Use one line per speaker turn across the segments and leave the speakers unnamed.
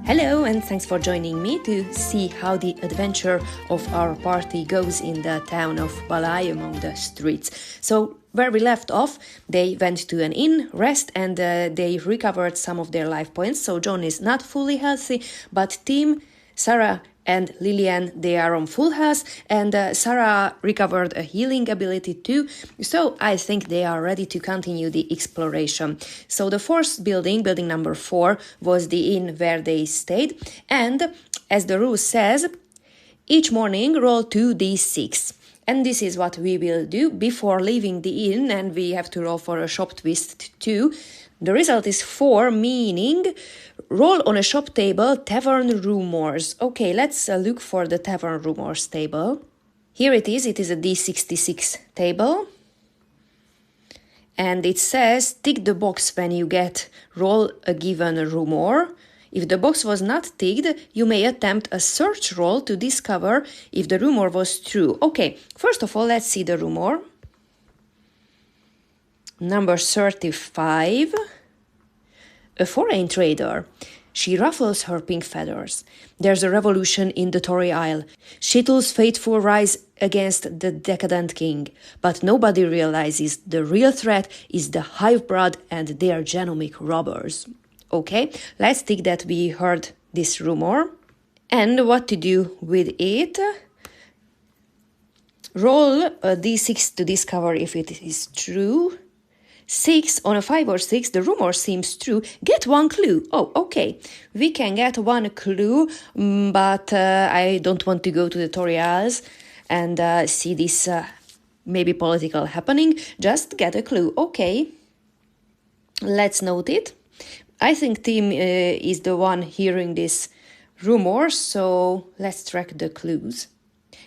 Hello and thanks for joining me to see how the adventure of our party goes in the town of Balai among the streets. So where we left off, they went to an inn, rest, and they recovered some of their life points. So John is not fully healthy, but Tim, Sarah and Lillian, they are on full health, and Sarah recovered a healing ability too, so I think they are ready to continue the exploration. So the fourth building, building number 4, was the inn where they stayed, and as the rule says, each morning roll 2d6. And this is what we will do before leaving the inn, and we have to roll for a shop twist too. The result is 4, meaning roll on a shop table tavern rumors. Okay, let's look for the tavern rumors table. Here it is a D66 table. And it says tick the box when you get roll a given rumor. If the box was not ticked, you may attempt a search roll to discover if the rumor was true. Okay, first of all, let's see the rumor. Number 35. A foreign trader. She ruffles her pink feathers. There's a revolution in the Tory Isle. Shittle's faithful rise against the decadent king. But nobody realizes the real threat is the hive-blood and their genomic robbers. Okay, let's think that we heard this rumor. And what to do with it? Roll a d6 to discover if it is true. 6 on a 5 or 6, the rumor seems true. Get 1 clue. Oh, okay. We can get 1 clue, but I don't want to go to the Tory Isles and see this maybe political happening. Just get a clue. Okay. Let's note it. I think Tim is the one hearing this rumor, so let's track the clues.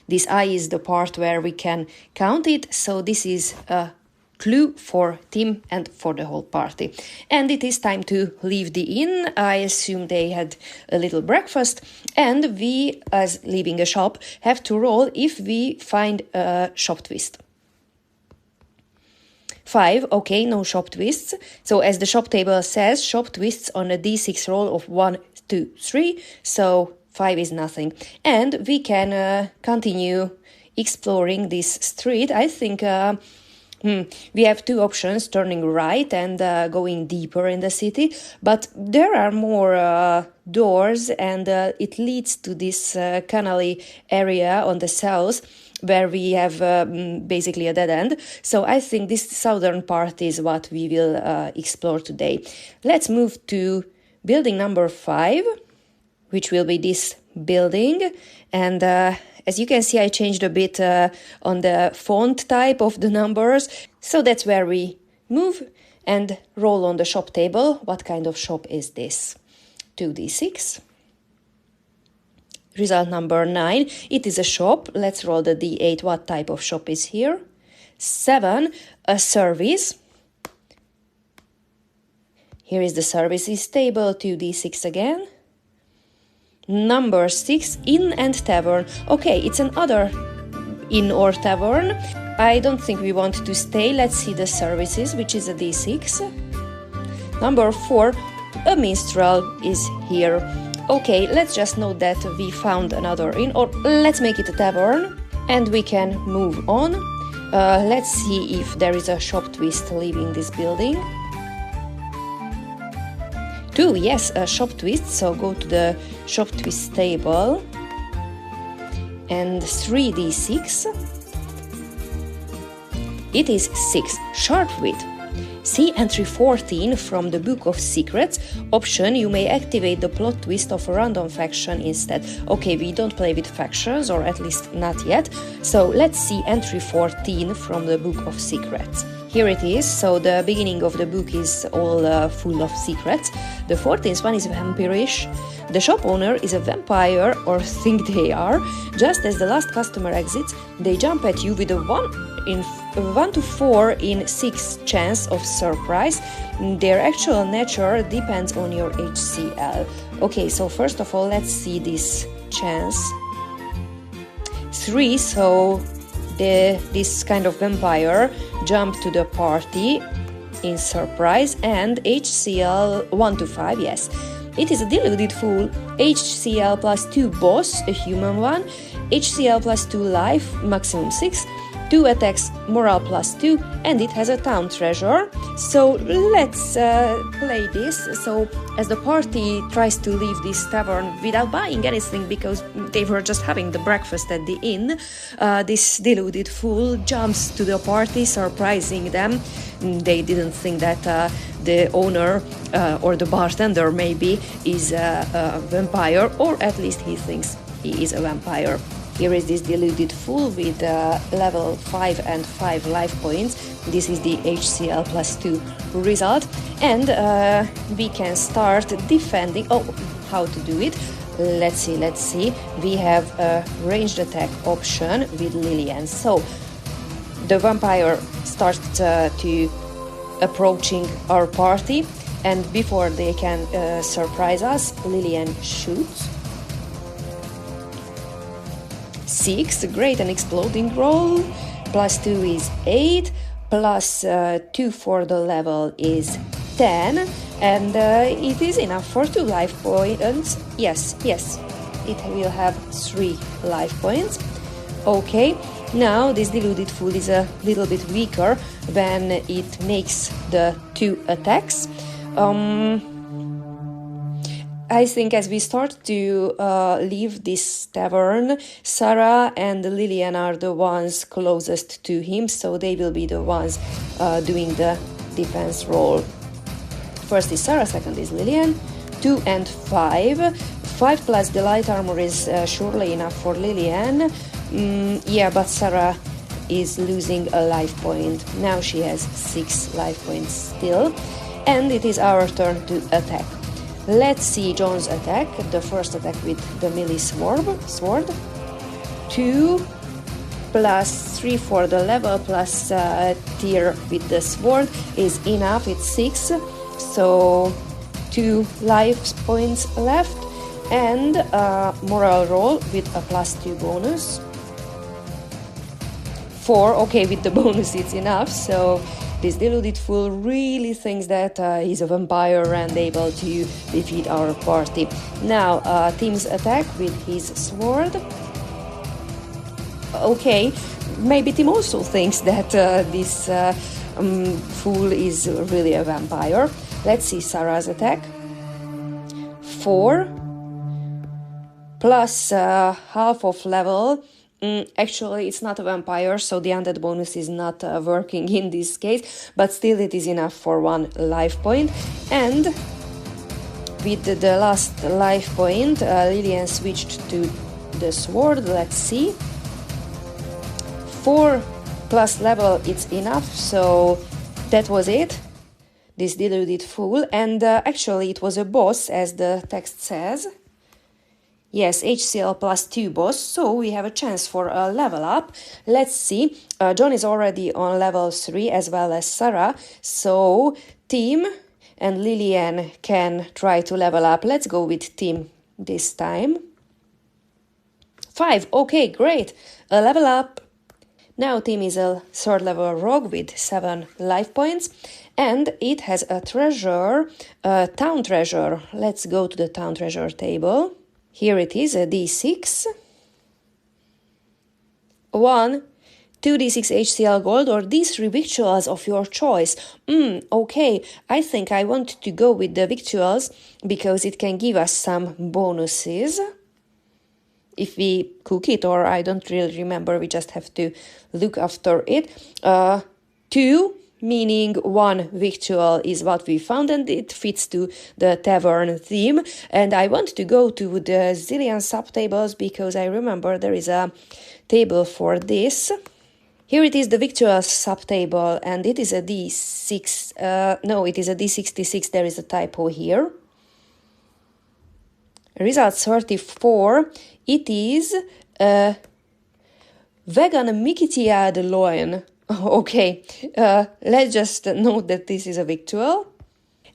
This I is the part where we can count it, so this is a clue for Tim and for the whole party. And it is time to leave the inn. I assume they had a little breakfast, and we, as leaving a shop, have to roll if we find a shop twist. 5, okay, no shop twists. So as the shop table says, shop twists on a d6 roll of 1, 2, 3, so 5 is nothing. And we can continue exploring this street. I think we have 2 options, turning right and going deeper in the city, but there are more doors, and it leads to this canal area on the south where we have basically a dead end. So I think this southern part is what we will explore today. Let's move to building number 5, which will be this building, and as you can see, I changed a bit on the font type of the numbers. So that's where we move and roll on the shop table. What kind of shop is this? 2d6. Result number 9. It is a shop. Let's roll the d8. What type of shop is here? 7. A service. Here is the services table. 2d6 again. Number 6, inn and tavern. Okay, it's another inn or tavern. I don't think we want to stay. Let's see the services, which is a d6. Number 4, a minstrel is here. Okay, let's just note that we found another inn, or let's make it a tavern, and we can move on. Let's see if there is a shop twist leaving this building. 2, yes, a shop twist, so go to the shop twist table. And 3d6. It is 6, sharp wit. See entry 14 from the Book of Secrets. Option, you may activate the plot twist of a random faction instead. Okay, we don't play with factions, or at least not yet. So let's see entry 14 from the Book of Secrets. Here it is, so the beginning of the book is all full of secrets. The 14th one is vampirish. The shop owner is a vampire, or think they are. Just as the last customer exits, they jump at you with a 1 to 4 in 6 chance of surprise. Their actual nature depends on your HCL. Okay, so first of all, let's see this chance. 3, so this kind of vampire jumped to the party in surprise, and HCL 1 to 5, yes. it is a deluded fool. HCL plus 2 boss, a human one. HCL plus 2 life, maximum 6. 2 attacks, morale plus 2, and it has a town treasure. So let's play this. So as the party tries to leave this tavern without buying anything because they were just having the breakfast at the inn, this deluded fool jumps to the party, surprising them. They didn't think that the owner or the bartender maybe is a vampire, or at least he thinks he is a vampire. Here is this deluded fool with level 5 and 5 life points. This is the HCL plus 2 result. And we can start defending. Oh, how to do it? Let's see. We have a ranged attack option with Lillian. So the vampire starts to approaching our party. And before they can surprise us, Lillian shoots. 6, great, an exploding roll, plus 2 is 8, plus 2 for the level is 10, and it is enough for 2 life points. Yes, it will have 3 life points. Okay, now this deluded fool is a little bit weaker when it makes the 2 attacks. I think as we start to leave this tavern, Sarah and Lillian are the ones closest to him, so they will be the ones doing the defense roll. First is Sarah, second is Lillian. 2 and 5. 5 plus the light armor is surely enough for Lillian. Yeah, but Sarah is losing a life point. Now she has 6 life points still. And it is our turn to attack. Let's see John's attack. The first attack with the melee sword. 2 plus 3 for the level plus tier with the sword is enough. It's 6. So 2 life points left. And morale roll with a plus 2 bonus. 4. Okay, with the bonus it's enough. So this deluded fool really thinks that he's a vampire and able to defeat our party. Now, Tim's attack with his sword. Okay, maybe Tim also thinks that this fool is really a vampire. Let's see Sarah's attack. 4 plus half of level. Actually, it's not a vampire, so the undead bonus is not working in this case, but still it is enough for 1 life point. And with the last life point, Lillian switched to the sword. Let's see. 4 plus level, it's enough, so that was it. This deluded fool. And actually, it was a boss, as the text says. Yes, HCL plus 2 boss, so we have a chance for a level up. Let's see, John is already on level 3 as well as Sarah, so Tim and Lillian can try to level up. Let's go with Tim this time. 5, okay, great, a level up. Now Tim is a 3rd level rogue with 7 life points, and it has a treasure, a town treasure. Let's go to the town treasure table. Here it is, a d6, 1, 2d6 HCL gold, or these 3 victuals of your choice. Okay, I think I want to go with the victuals because it can give us some bonuses if we cook it, or I don't really remember, we just have to look after it. 2, meaning 1 victual is what we found, and it fits to the tavern theme. And I want to go to the zillion sub-tables because I remember there is a table for this. Here it is, the victuals sub-table, and it is a D6. No, it is a D66. There is a typo here. Result 34. It is a vegan Mikitia de loin. Okay, let's just note that this is a victual,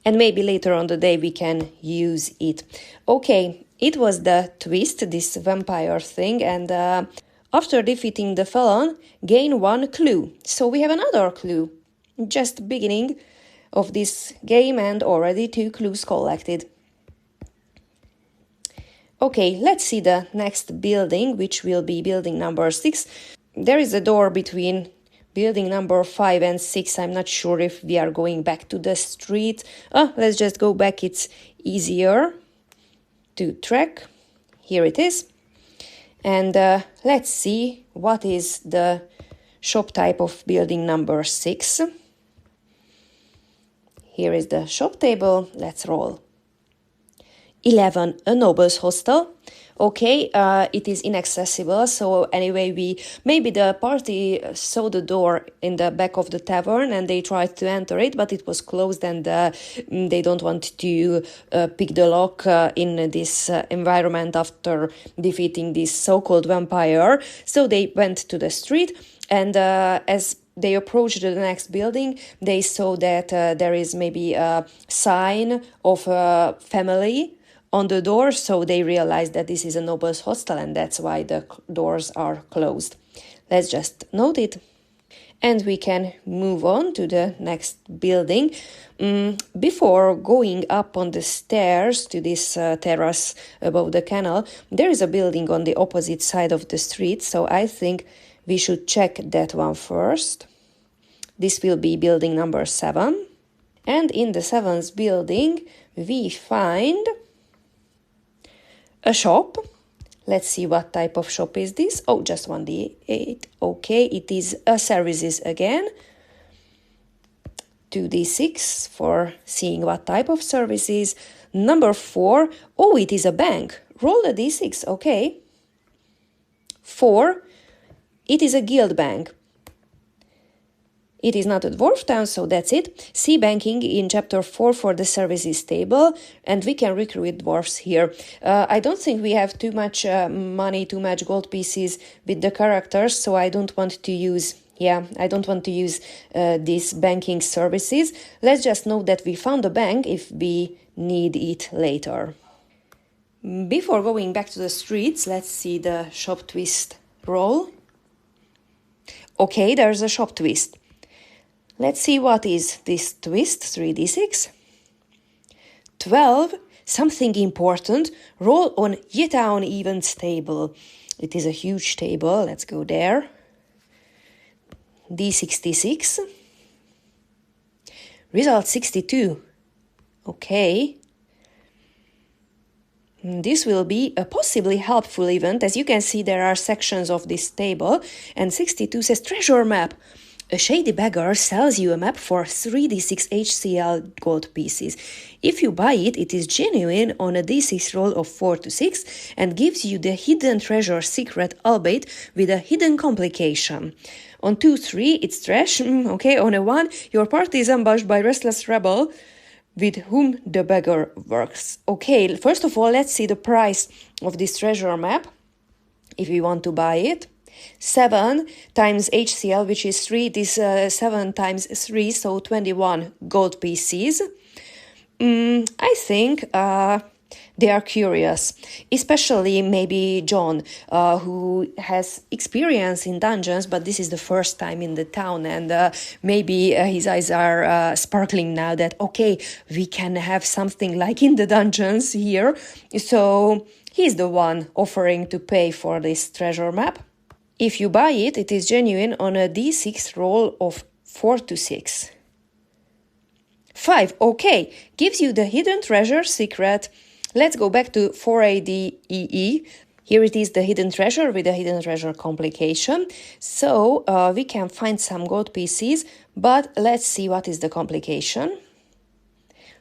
and maybe later on the day we can use it. Okay, it was the twist, this vampire thing, and after defeating the felon, gain 1 clue. So we have another clue, just beginning of this game and already 2 clues collected. Okay, let's see the next building, which will be building number 6. There is a door between building number 5 and 6. I'm not sure if we are going back to the street. Let's just go back. It's easier to track. Here it is. And let's see what is the shop type of building number 6. Here is the shop table. Let's roll. 11, a noble's hostel. Okay, it is inaccessible, so anyway, maybe the party saw the door in the back of the tavern and they tried to enter it, but it was closed, and they don't want to pick the lock in this environment after defeating this so-called vampire. So they went to the street, and as they approached the next building, they saw that there is maybe a sign of a family on the door, so they realized that this is a noble's hostel, and that's why the doors are closed. Let's just note it. And we can move on to the next building. Before going up on the stairs to this terrace above the canal, there is a building on the opposite side of the street, so I think we should check that one first. This will be building number 7. And in the 7th building, we find a shop. Let's see what type of shop is this. Oh, just 1d8. Okay, it is a services again. 2d6 for seeing what type of services. Number 4. Oh, it is a bank. Roll a d6. Okay. 4. It is a guild bank. It is not a dwarf town, so that's it. See banking in chapter 4 for the services table, and we can recruit dwarfs here. I don't think we have too much money, too much gold pieces with the characters, so I don't want to use these banking services. Let's just know that we found a bank if we need it later. Before going back to the streets, let's see the shop twist roll. Okay, there's a shop twist. Let's see what is this twist. 3d6. 12. Something important. Roll on Yetown events table. It is a huge table. Let's go there. d66. Result 62. Okay. This will be a possibly helpful event. As you can see, there are sections of this table, and 62 says treasure map. A shady beggar sells you a map for 3d6 HCL gold pieces. If you buy it, it is genuine on a d6 roll of 4 to 6 and gives you the hidden treasure secret, albeit with a hidden complication. On 2-3, it's trash. Okay, on a 1, your party is ambushed by restless rebel with whom the beggar works. Okay, first of all, let's see the price of this treasure map, if we want to buy it. 7 times HCL, which is 3, it is 7 times 3, so 21 gold pieces. I think they are curious, especially maybe John, who has experience in dungeons, but this is the first time in the town, and maybe his eyes are sparkling now that, okay, we can have something like in the dungeons here. So he's the one offering to pay for this treasure map. If you buy it, it is genuine on a d6 roll of 4 to 6. 5, okay, gives you the hidden treasure secret. Let's go back to 4ADEE. Here it is, the hidden treasure with the hidden treasure complication. So we can find some gold pieces, but let's see what is the complication.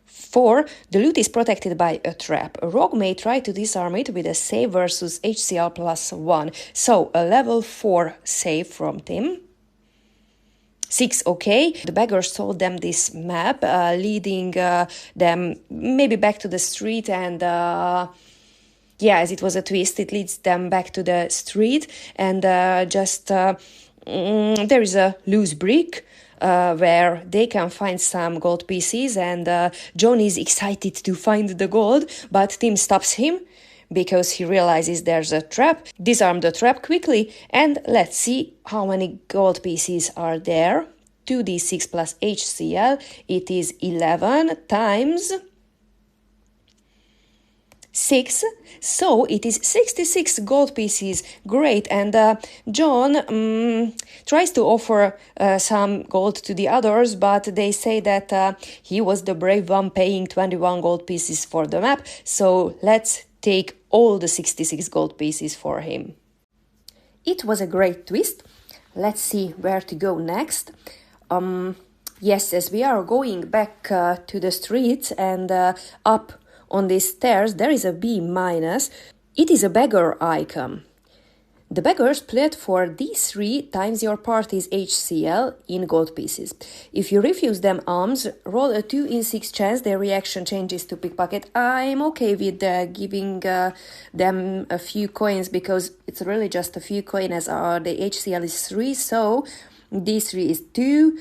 4. The loot is protected by a trap. A rogue may try to disarm it with a save versus HCL plus 1. So, a level 4 save from Tim. 6, okay. The beggar sold them this map, leading them maybe back to the street, and as it was a twist, it leads them back to the street, and there is a loose brick where they can find some gold pieces, and John is excited to find the gold, but Tim stops him because he realizes there's a trap. Disarm the trap quickly, and let's see how many gold pieces are there. 2d6 plus HCL, it is 11 times 6, so it is 66 gold pieces. Great. And John tries to offer some gold to the others, but they say that he was the brave one, paying 21 gold pieces for the map, so let's take all the 66 gold pieces for him. It was a great twist. Let's see where to go next. Yes, as we are going back to the streets and up on these stairs, there is a B-. It is a beggar icon. The beggars played for D3 times your party's HCL in gold pieces. If you refuse them alms, roll a 2 in 6 chance their reaction changes to pickpocket. I'm okay with giving them a few coins because it's really just a few coins as the HCL is 3, so D3 is 2,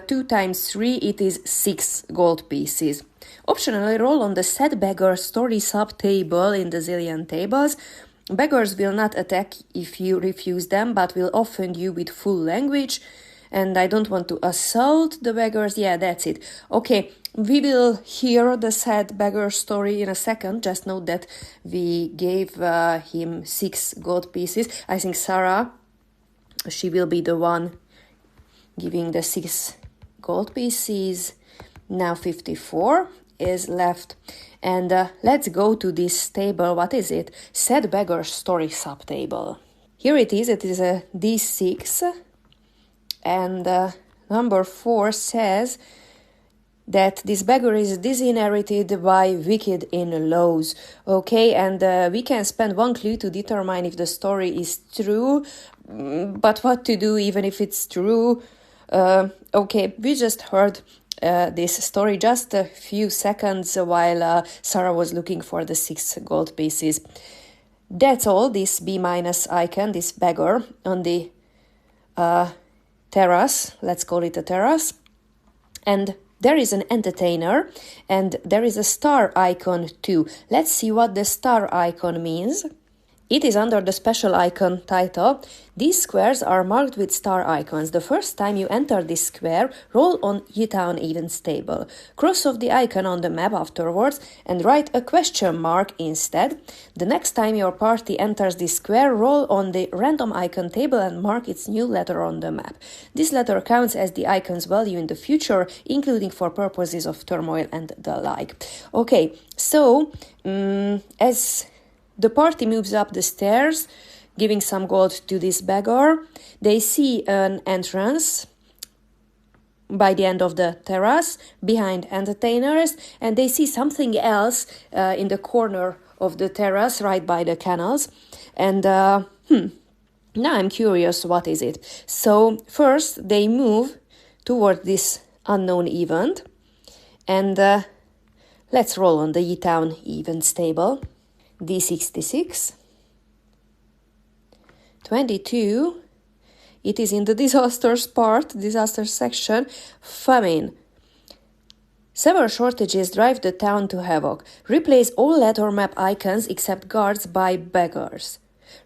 2 times 3, it is 6 gold pieces. Optionally roll on the set beggar story sub-table in the zillion tables. Beggars will not attack if you refuse them, but will offend you with full language. And I don't want to assault the beggars. Yeah, that's it. Okay, we will hear the sad beggar story in a second. Just note that we gave him 6 gold pieces. I think Sarah, she will be the one giving the 6 gold pieces. Now 54 is left. And let's go to this table. What is it? Sad beggar story sub-table. Here it is. It is a D6. And number 4 says that this beggar is disinherited by wicked in-laws. Okay, and we can spend 1 clue to determine if the story is true. But what to do even if it's true? Okay, we just heard this story just a few seconds while Sarah was looking for the 6 gold pieces. That's all, this B- icon, this beggar on the terrace, let's call it a terrace. And there is an entertainer and there is a star icon too. Let's see what the star icon means. It is under the special icon title. These squares are marked with star icons. The first time you enter this square, roll on Y-Town events table. Cross off the icon on the map afterwards and write a question mark instead. The next time your party enters this square, roll on the random icon table and mark its new letter on the map. This letter counts as the icon's value in the future, including for purposes of turmoil and the like. Okay, so as the party moves up the stairs, giving some gold to this beggar. They see an entrance by the end of the terrace, behind entertainers, and they see something else in the corner of the terrace, right by the canals. And now I'm curious, what is it? So first they move toward this unknown event, and let's roll on the Y-Town events table. D66, 22, it is in the disaster section, famine. Several shortages drive the town to havoc. Replace all letter map icons except guards by beggars.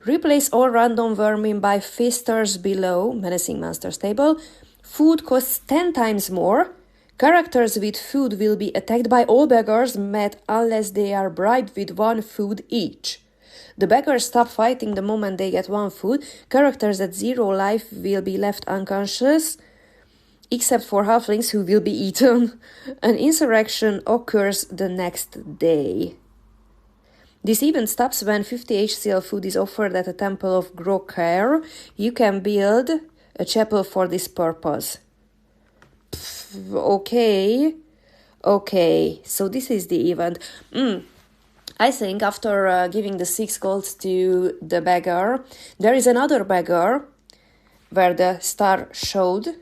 Replace all random vermin by feasters below, menacing monsters table. Food costs 10 times more. Characters with food will be attacked by all beggars met unless they are bribed with 1 food each. The beggars stop fighting the moment they get 1 food. Characters at 0 life will be left unconscious, except for halflings who will be eaten. An insurrection occurs the next day. This event stops when 50 HCL food is offered at the Temple of Grokar. You can build a chapel for this purpose. Okay, so this is the event. I think after giving the 6 golds to the beggar, there is another beggar where the star showed,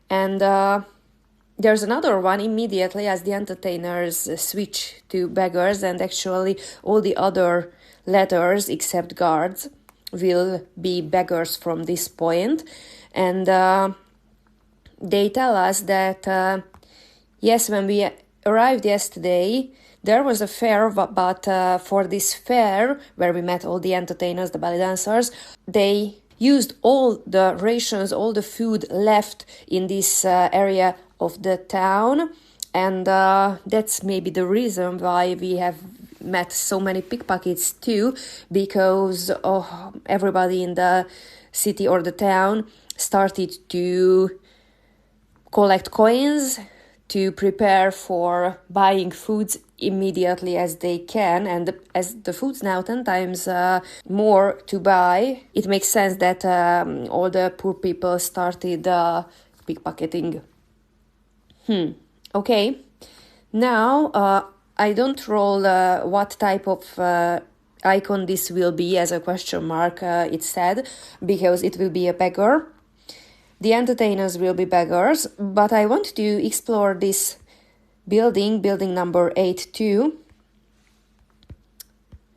and there's another one immediately as the entertainers switch to beggars, and actually all the other letters except guards will be beggars from this point. And they tell us that, yes, when we arrived yesterday, there was a fair, but for this fair, where we met all the entertainers, the belly dancers, they used all the rations, all the food left in this area of the town, and that's maybe the reason why we have met so many pickpockets too, because everybody in the city or the town started to collect coins to prepare for buying foods immediately as they can, and as the food's now 10 times more to buy, it makes sense that all the poor people started pickpocketing. Okay, now I don't roll what type of icon this will be as a question mark, it said, because it will be a beggar. The entertainers will be beggars, but I want to explore this building number 8 too.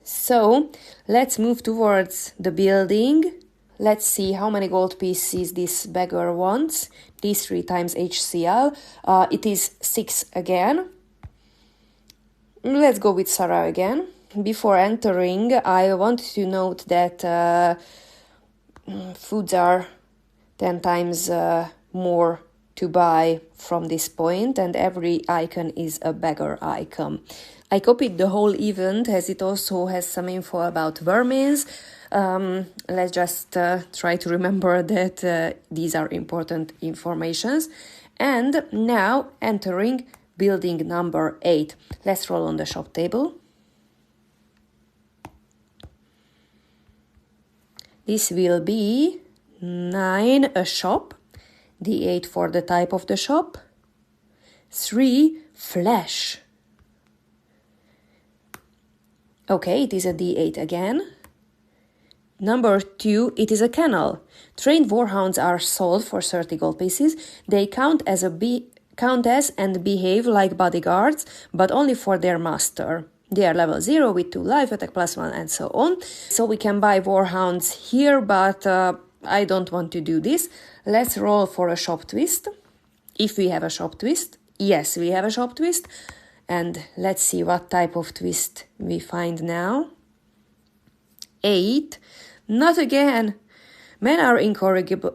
So let's move towards the building. Let's see how many gold pieces this beggar wants. These 3 times HCL. It is 6 again. Let's go with Sarah again. Before entering, I want to note that foods are 10 times more to buy from this point, and every icon is a beggar icon. I copied the whole event as it also has some info about vermins. Let's just try to remember that these are important informations. And now entering building number 8. Let's roll on the shop table. This will be 9 a shop, D8 for the type of the shop, 3 flesh. Okay, it is a D8 again. Number 2, it is a canal. Trained warhounds are sold for 30 gold pieces. They count as and behave like bodyguards, but only for their master. They are level 0 with 2 life, attack +1, and so on. So we can buy warhounds here, but I don't want to do this. Let's roll for a shop twist. If we have a shop twist. Yes, we have a shop twist. And let's see what type of twist we find now. 8. Not again. Men are incorrigible.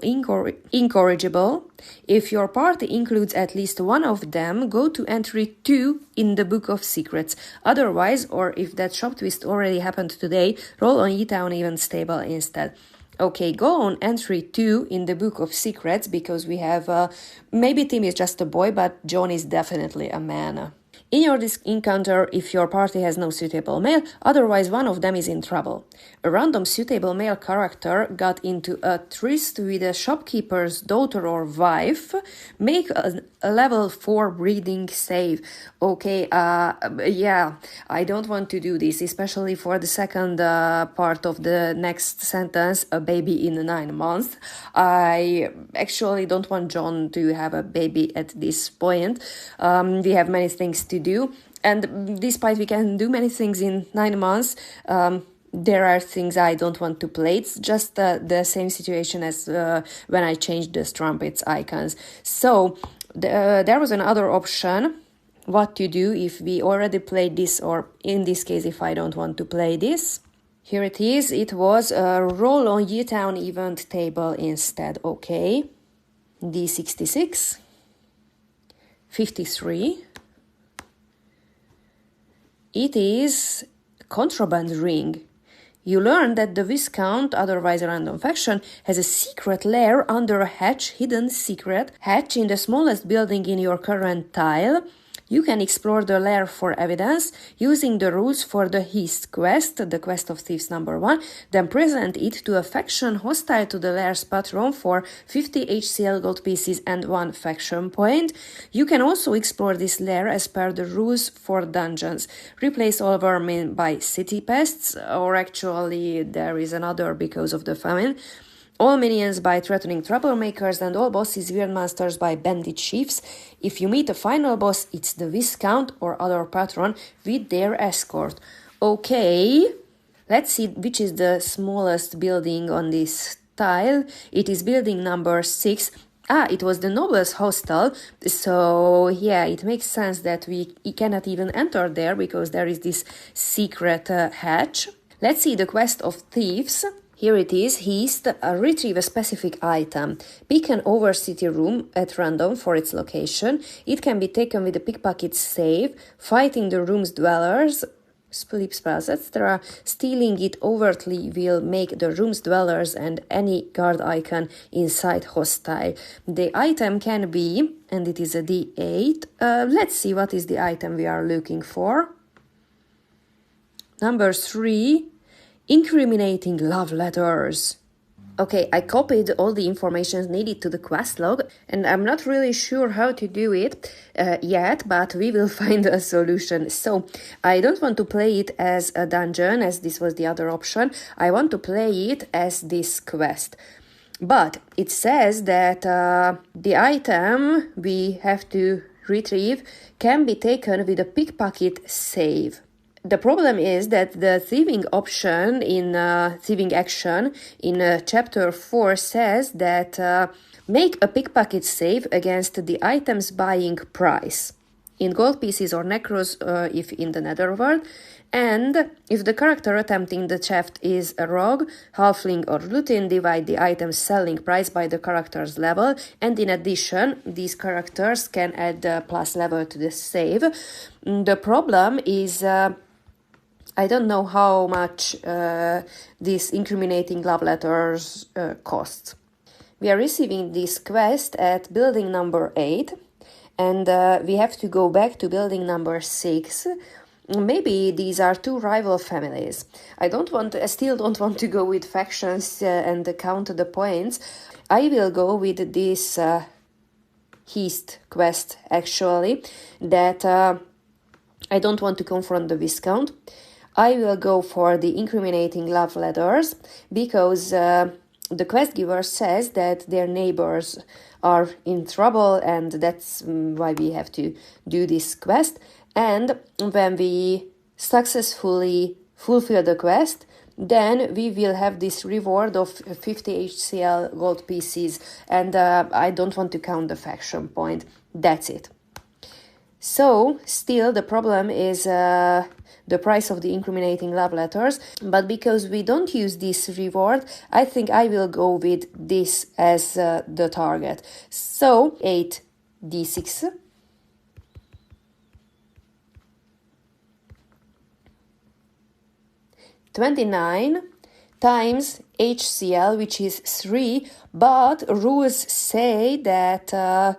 If your party includes at least one of them, go to entry 2 in the Book of Secrets. Otherwise, or if that shop twist already happened today, roll on E-Town Events table instead. Okay, go on entry 2 in the Book of Secrets, because we have, maybe Tim is just a boy, but John is definitely a man. In your encounter, if your party has no suitable male, otherwise one of them is in trouble. A random suitable male character got into a tryst with a shopkeeper's daughter or wife. Make a level 4 breeding save. Okay, yeah, I don't want to do this, especially for the second part of the next sentence, a baby in 9 months. I actually don't want John to have a baby at this point. We have many things to do, and despite we can do many things in 9 months, there are things I don't want to play. It's just the same situation as when I changed the strumpets icons. So there was another option, what to do if we already played this, or in this case if I don't want to play this. Here it is. It was a roll on U-Town event table instead. Okay, D66, 53. It is contraband ring. You learn that the Viscount, otherwise a random faction, has a secret lair under a hidden secret hatch in the smallest building in your current tile. You can explore the lair for evidence using the rules for the Heist quest, the quest of thieves number 1, then present it to a faction hostile to the lair's patron for 50 HCL gold pieces and 1 faction point. You can also explore this lair as per the rules for dungeons. Replace all vermin by city pests, or actually there is another because of the famine. All minions by threatening troublemakers, and all bosses weird monsters by bandit chiefs. If you meet a final boss, it's the Viscount or other patron with their escort. Okay, let's see which is the smallest building on this tile. It is building number 6. It was the Noble's Hostel, so yeah, it makes sense that we cannot even enter there because there is this secret hatch. Let's see the quest of thieves. Here it is. Heist. Retrieve a specific item. Pick an overcity room at random for its location. It can be taken with a pickpocket save. Fighting the room's dwellers. sleep spells, etc. Stealing it overtly will make the room's dwellers and any guard icon inside hostile. The item can be, and it is a D8. Let's see what is the item we are looking for. Number 3, incriminating love letters. Okay, I copied all the information needed to the quest log, and I'm not really sure how to do it yet, but we will find a solution. So, I don't want to play it as a dungeon, as this was the other option. I want to play it as this quest. But it says that the item we have to retrieve can be taken with a pickpocket save. The problem is that the thieving option in thieving action in chapter 4 says that make a pickpocket save against the item's buying price in gold pieces or necros if in the netherworld, and if the character attempting the theft is a rogue, halfling or lutin, divide the item's selling price by the character's level, and in addition these characters can add a plus level to the save. The problem is I don't know how much these incriminating love letters cost. We are receiving this quest at building number 8, and we have to go back to building number 6. Maybe these are two rival families. I still don't want to go with factions and count the points. I will go with this Heist quest, actually, that I don't want to confront the Viscount. I will go for the incriminating love letters because the quest giver says that their neighbors are in trouble, and that's why we have to do this quest. And when we successfully fulfill the quest, then we will have this reward of 50 HCL gold pieces, and I don't want to count the faction point. That's it. So, still the problem is the price of the incriminating love letters, but because we don't use this reward, I think I will go with this as the target. So 8d6, $29 times HCL, which is 3, but rules say that a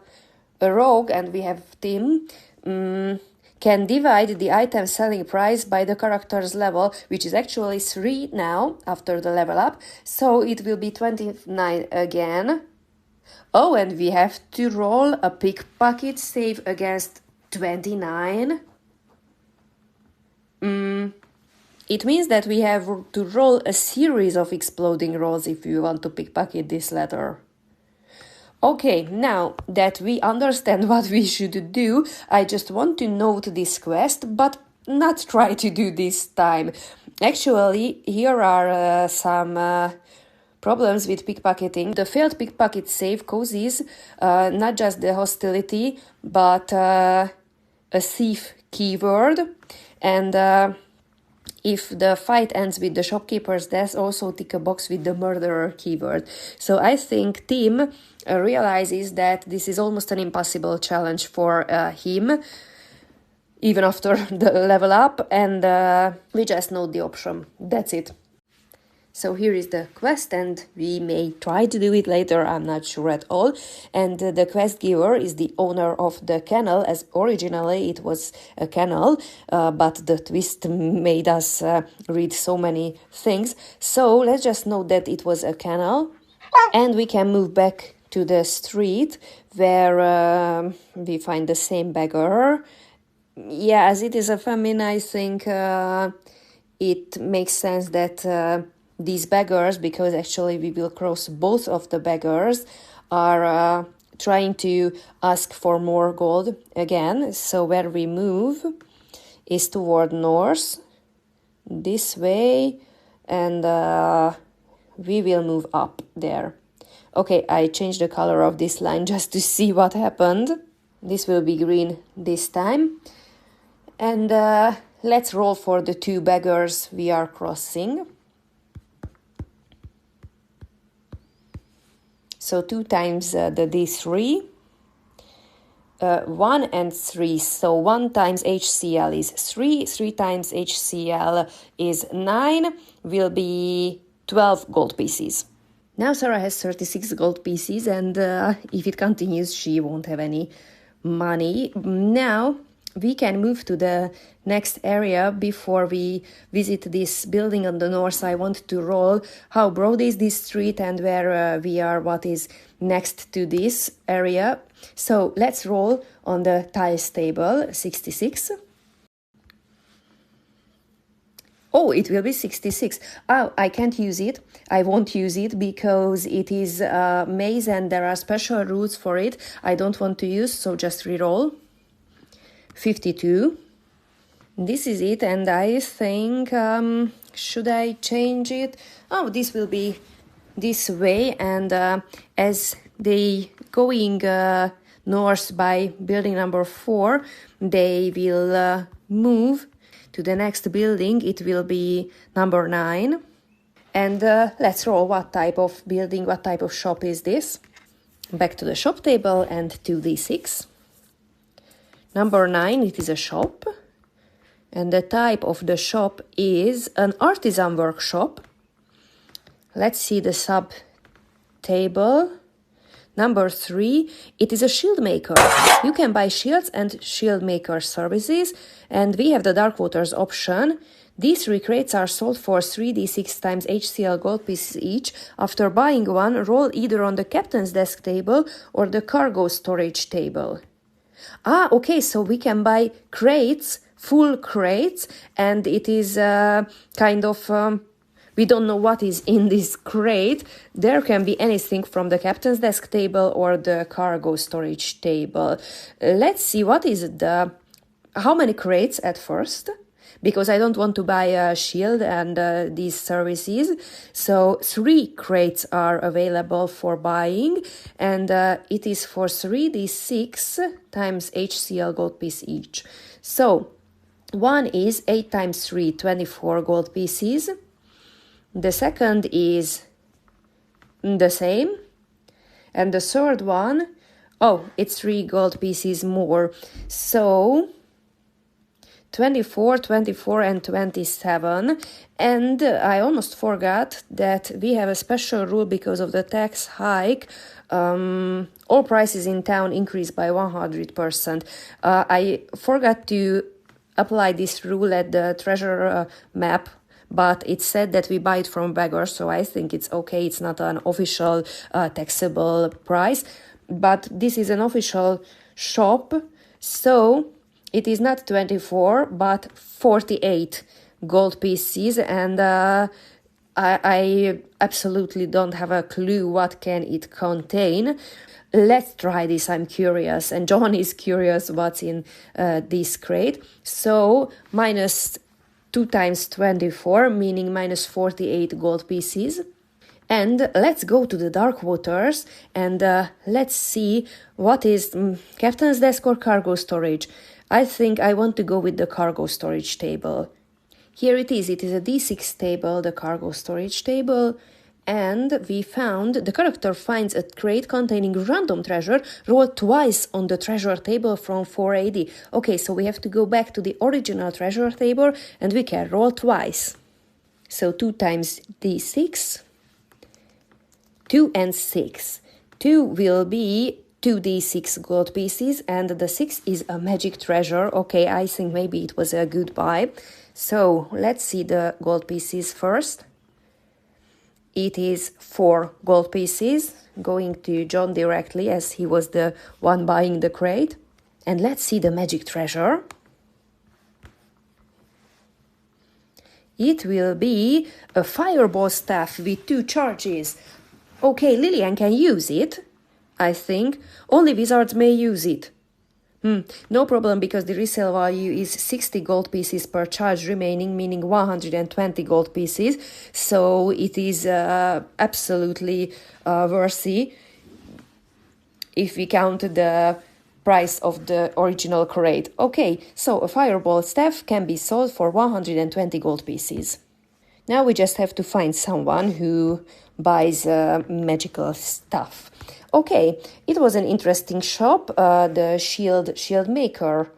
rogue, and we have Tim, can divide the item selling price by the character's level, which is actually 3 now after the level up, so it will be 29 again. Oh, and we have to roll a pickpocket save against 29. It means that we have to roll a series of exploding rolls if we want to pickpocket this letter. Okay, now that we understand what we should do, I just want to note this quest, but not try to do this time. Actually, here are some problems with pickpocketing. The failed pickpocket save causes not just the hostility, but a thief keyword, and if the fight ends with the shopkeeper's death, also tick a box with the murderer keyword. So I think Tim realizes that this is almost an impossible challenge for him, even after the level up, and we just note the option. That's it. So here is the quest, and we may try to do it later, I'm not sure at all. And the quest giver is the owner of the canal, as originally it was a canal, but the twist made us read so many things. So let's just note that it was a canal, and we can move back to the street where we find the same beggar. Yeah, as it is a famine, I think it makes sense that these beggars, because actually we will cross both of the beggars, are trying to ask for more gold again. So where we move is toward north, this way, and we will move up there. Okay, I changed the color of this line just to see what happened. This will be green this time. And let's roll for the two beggars we are crossing. So 2 times the D3. 1 and 3. So 1 times HCL is 3. 3 times HCL is 9. Will be 12 gold pieces. Now Sarah has 36 gold pieces, and if it continues, she won't have any money. Now we can move to the next area. Before we visit this building on the north, I want to roll how broad is this street and where we are, what is next to this area. So let's roll on the tiles table. 66. Oh, it will be 66. Oh, I can't use it. I won't use it because it is a maze and there are special rules for it. I don't want to use, so just re-roll. 52. This is it, and I think, should I change it? Oh, this will be this way, and as they going north by building number 4, they will move to the next building. It will be number 9. And let's roll what type of building, what type of shop is this. Back to the shop table and 2d6. Number 9, it is a shop. And the type of the shop is an artisan workshop. Let's see the sub table. Number 3, it is a shield maker. You can buy shields and shield maker services, and we have the Dark Waters option. These 3 crates are sold for 3d6 times HCL gold pieces each. After buying one, roll either on the captain's desk table or the cargo storage table. Ah, okay, so we can buy crates, full crates, and it is kind of... we don't know what is in this crate. There can be anything from the captain's desk table or the cargo storage table. Let's see what is how many crates at first, because I don't want to buy a shield and these services. So 3 crates are available for buying, and it is for 3d6 times HCL gold piece each. So one is 8 times 3, 24 gold pieces. The second is the same. And the third one, oh, it's 3 gold pieces more. So 24, 24 and 27. And I almost forgot that we have a special rule because of the tax hike. All prices in town increase by 100%. I forgot to apply this rule at the treasure map, but it said that we buy it from beggars, so I think it's okay. It's not an official taxable price, but this is an official shop, so it is not 24, but 48 gold pieces, and I absolutely don't have a clue what can it contain. Let's try this, I'm curious, and John is curious what's in this crate. So minus 2 times 24, meaning minus 48 gold pieces. And let's go to the Dark Waters and let's see what is captain's desk or cargo storage. I think I want to go with the cargo storage table. Here it is a D6 table, the cargo storage table. And we found the character finds a crate containing random treasure. Roll twice on the treasure table from 480. Okay, so we have to go back to the original treasure table and we can roll twice. So 2 times d6, 2 and 6. 2 will be 2d6 gold pieces and the 6 is a magic treasure. Okay, I think maybe it was a good buy. So let's see the gold pieces first. It is 4 gold pieces, going to John directly as he was the one buying the crate. And let's see the magic treasure. It will be a fireball staff with 2 charges. Okay, Lillian can use it, I think. Only wizards may use it. No problem, because the resale value is 60 gold pieces per charge remaining, meaning 120 gold pieces. So it is absolutely worthy if we count the price of the original crate. Okay, so a fireball staff can be sold for 120 gold pieces. Now we just have to find someone who buys magical stuff. Okay, it was an interesting shop, the shield maker,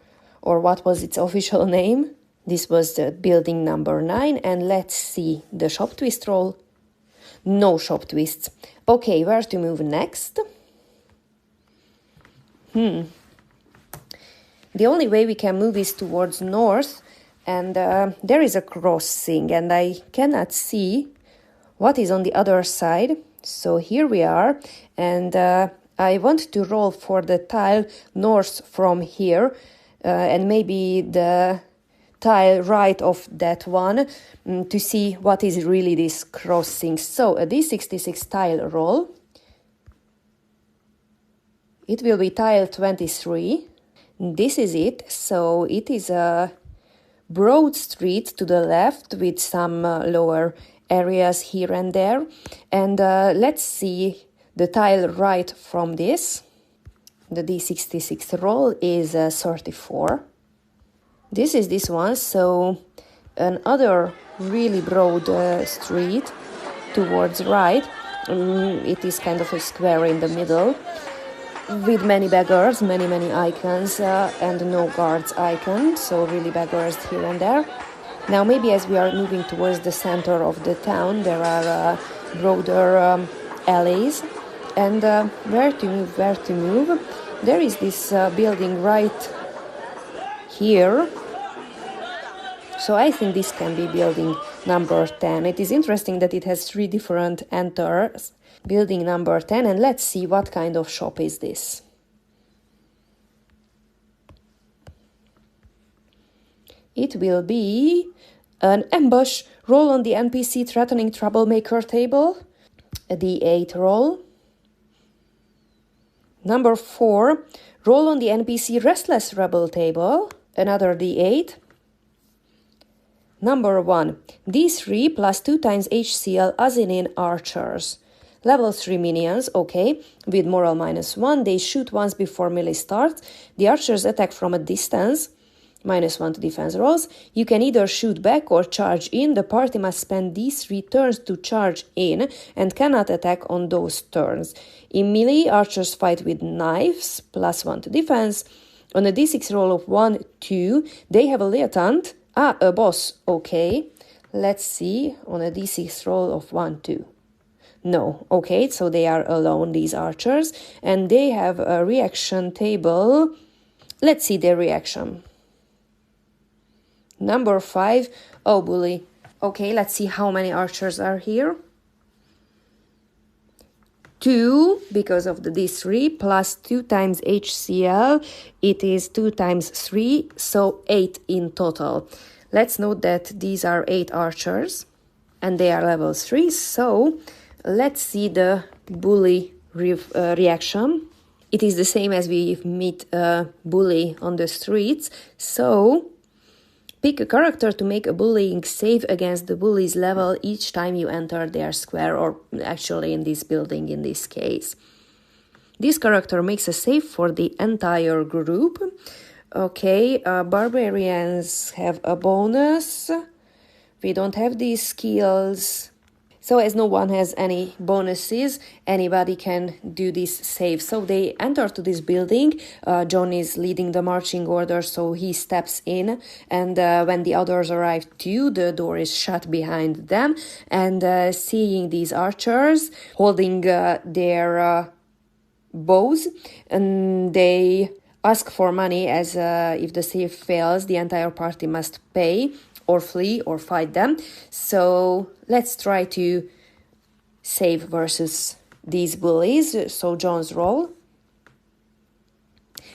or what was its official name? This was the building number 9, and let's see the shop twist roll. No shop twists. Okay, where to move next? The only way we can move is towards north, and there is a crossing, and I cannot see what is on the other side. So here we are, and I want to roll for the tile north from here, and maybe the tile right of that one to see what is really this crossing. So a D66 tile roll. It will be tile 23. This is it. So it is a broad street to the left with some lower areas here and there. And let's see the tile right from this. The D66 roll is 34. This is this one, so another really broad street towards right. It is kind of a square in the middle with many beggars, many icons, and no guards icon, so really beggars here and there. Now maybe as we are moving towards the center of the town, there are broader alleys, and where to move? There is this building right here. So I think this can be building number 10. It is interesting that it has 3 different enters. Building number 10, and let's see what kind of shop is this. It will be an ambush. Roll on the NPC threatening troublemaker table. A D8 roll. Number 4. Roll on the NPC restless rebel table. Another D8. Number 1. D3 plus 2 times HCL Azinin archers. Level 3 minions, okay, with moral -1. They shoot once before melee starts. The archers attack from a distance. -1 to defense rolls. You can either shoot back or charge in. The party must spend these 3 turns to charge in and cannot attack on those turns. In melee, archers fight with knives, +1 to defense. On a d6 roll of 1, 2, they have a lieutenant. A boss, okay. Let's see, on a d6 roll of 1, 2. No, okay, so they are alone, these archers, and they have a reaction table. Let's see their reaction. Number 5, oh, bully. Okay, let's see how many archers are here. 2, because of the D3, plus 2 times HCL, it is 2 times 3, so 8 in total. Let's note that these are 8 archers, and they are level 3, so let's see the bully reaction. It is the same as we meet a bully on the streets, so pick a character to make a bullying save against the bully's level each time you enter their square, or actually in this building in this case. This character makes a save for the entire group. Okay, barbarians have a bonus. We don't have these skills. So as no one has any bonuses, anybody can do this save. So they enter to this building. John is leading the marching order, so he steps in. And when the others arrive too, the door is shut behind them. And seeing these archers holding their bows, and they ask for money, as if the save fails, the entire party must pay or flee or fight them. So let's try to save versus these bullies. So John's roll.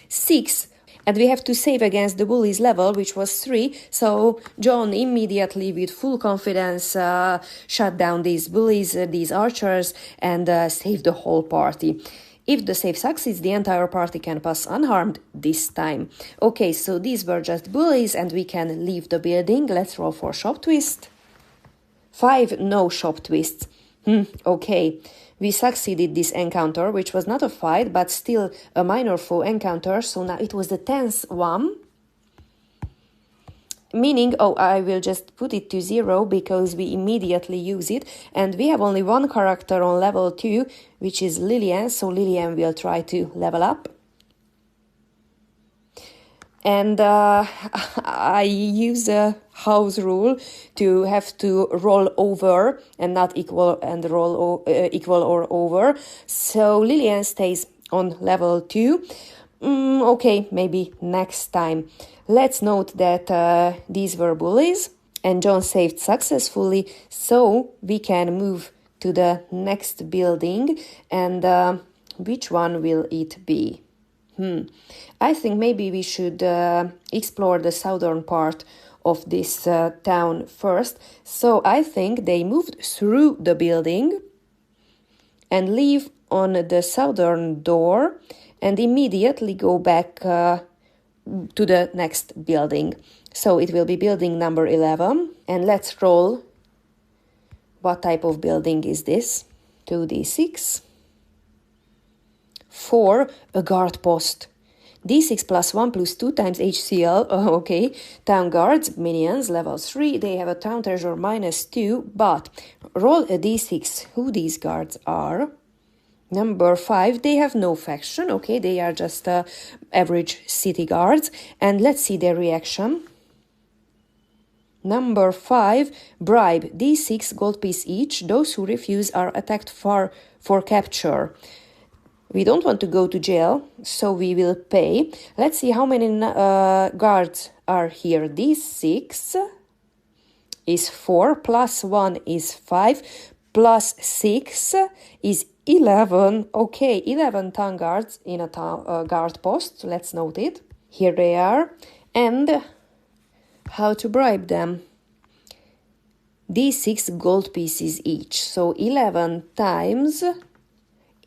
6. And we have to save against the bully's level, which was 3. So John immediately, with full confidence, shut down these bullies, these archers, and saved the whole party. If the save succeeds, the entire party can pass unharmed this time. Okay, so these were just bullies and we can leave the building. Let's roll for shop twist. 5, no shop twists. Okay, we succeeded this encounter, which was not a fight, but still a minor foe encounter. So now it was the 10th one. Meaning, oh, I will just put it to 0 because we immediately use it. And we have only one character on level 2, which is Lillian. So Lillian will try to level up. And I use a house rule to have to roll over and not equal and equal or over. So Lillian stays on level 2. Okay, maybe next time. Let's note that these were bullies and John saved successfully, so we can move to the next building. And which one will it be? I think maybe we should explore the southern part of this town first. So I think they moved through the building and leave on the southern door and immediately go back to the next building. So it will be building number 11. And let's roll. What type of building is this? 2d6. 4, a guard post. d6 plus 1 plus 2 times HCL. Oh, okay. Town guards, minions, level 3. They have a town treasure -2. But roll a d6 who these guards are. Number 5, they have no faction. Okay, they are just average city guards. And let's see their reaction. Number 5, bribe, d6 gold piece each. Those who refuse are attacked for capture. We don't want to go to jail, so we will pay. Let's see how many guards are here. d6 is 4, plus 1 is 5, plus 6 is 11. Okay, 11 town guards in a guard post. Let's note it. Here they are. And how to bribe them. d6 gold pieces each. So 11 times...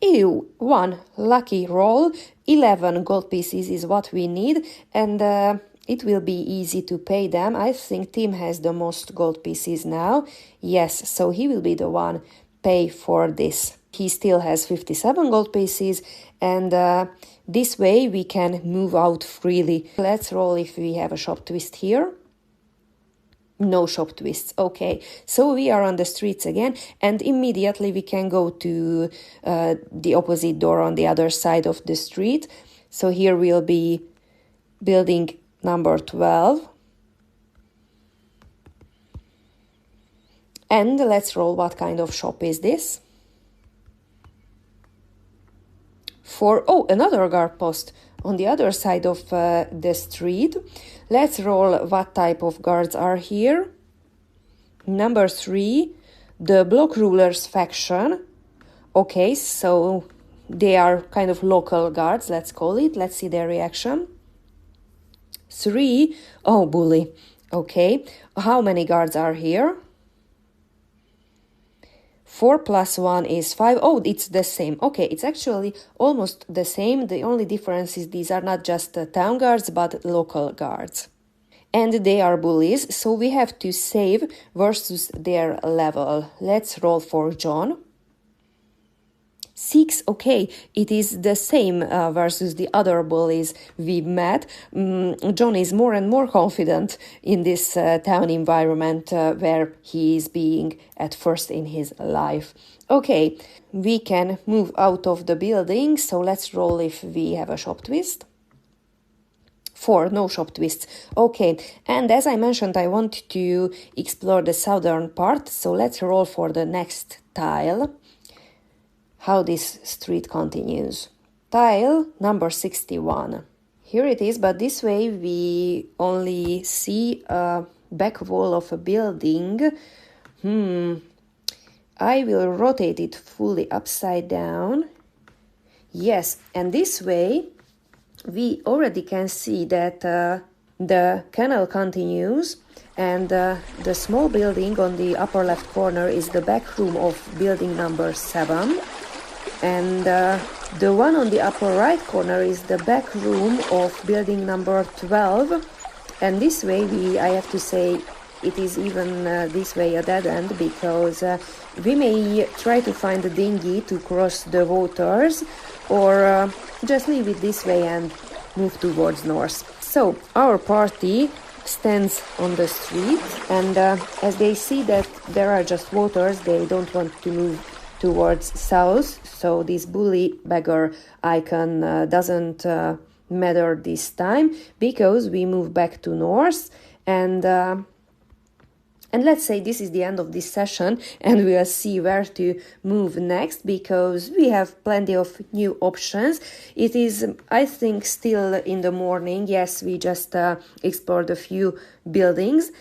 Ew, 1 lucky roll. 11 gold pieces is what we need. And it will be easy to pay them. I think Tim has the most gold pieces now. Yes, so he will be the one pay for this. He still has 57 gold pieces, and this way we can move out freely. Let's roll if we have a shop twist here. No shop twists. Okay, so we are on the streets again, and immediately we can go to the opposite door on the other side of the street. So here we'll be building number 12. And let's roll what kind of shop is this. Another guard post on the other side of the street. Let's roll what type of guards are here. Number 3, the block rulers faction. Okay, so they are kind of local guards, let's call it. Let's see their reaction. 3, bully. Okay, how many guards are here? 4 plus 1 is 5. Oh, it's the same. Okay, it's actually almost the same. The only difference is these are not just town guards, but local guards. And they are bullies, so we have to save versus their level. Let's roll for John. 6, okay, it is the same versus the other bullies we met. John is more and more confident in this town environment where he is being at first in his life. Okay, we can move out of the building, so let's roll if we have a shop twist. 4, no shop twists. Okay, and as I mentioned, I want to explore the southern part, so let's roll for the next tile. How this street continues. Tile number 61. Here it is, but this way we only see a back wall of a building. I will rotate it fully upside down. Yes, and this way we already can see that the canal continues, and the small building on the upper left corner is the back room of building number 7. And the one on the upper right corner is the back room of building number 12. And this way, I have to say, it is even this way a dead end, because we may try to find a dinghy to cross the waters, or just leave it this way and move towards north. So our party stands on the street, and as they see that there are just waters, they don't want to move towards south, so this bully beggar icon doesn't matter this time, because we move back to north, and let's say this is the end of this session, and we'll see where to move next, because we have plenty of new options. It is, I think, still in the morning. Yes, we just explored a few buildings.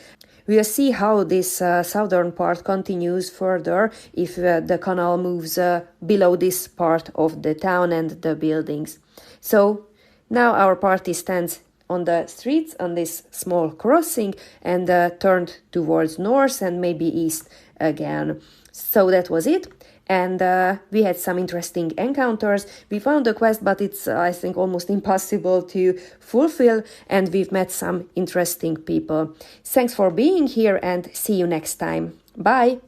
We'll see how this southern part continues further if the canal moves below this part of the town and the buildings. So now our party stands on the streets on this small crossing and turned towards north and maybe east again. So that was it. And we had some interesting encounters. We found a quest, but it's, I think, almost impossible to fulfill. And we've met some interesting people. Thanks for being here, and see you next time. Bye!